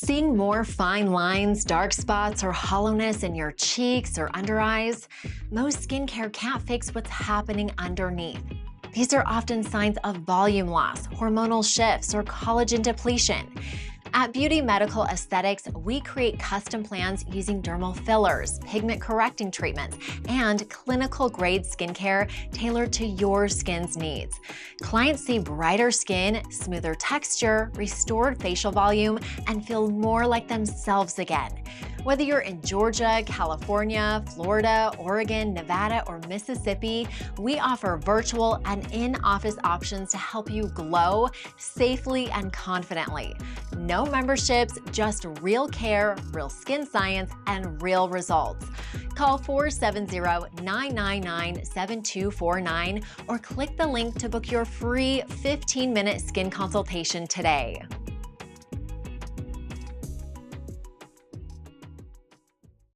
Seeing more fine lines, dark spots, or hollowness in your cheeks or under eyes? Most skincare can't fix what's happening underneath. These are often signs of volume loss, hormonal shifts, or collagen depletion. At Beaute Medical Aesthetics, we create custom plans using dermal fillers, pigment correcting treatments, and clinical-grade skincare tailored to your skin's needs. Clients see brighter skin, smoother texture, restored facial volume, and feel more like themselves again. Whether you're in Georgia, California, Florida, Oregon, Nevada, or Mississippi, we offer virtual and in-office options to help you glow safely and confidently. No memberships, just real care, real skin science, and real results. Call 470-999-7249 or click the link to book your free 15-minute skin consultation today.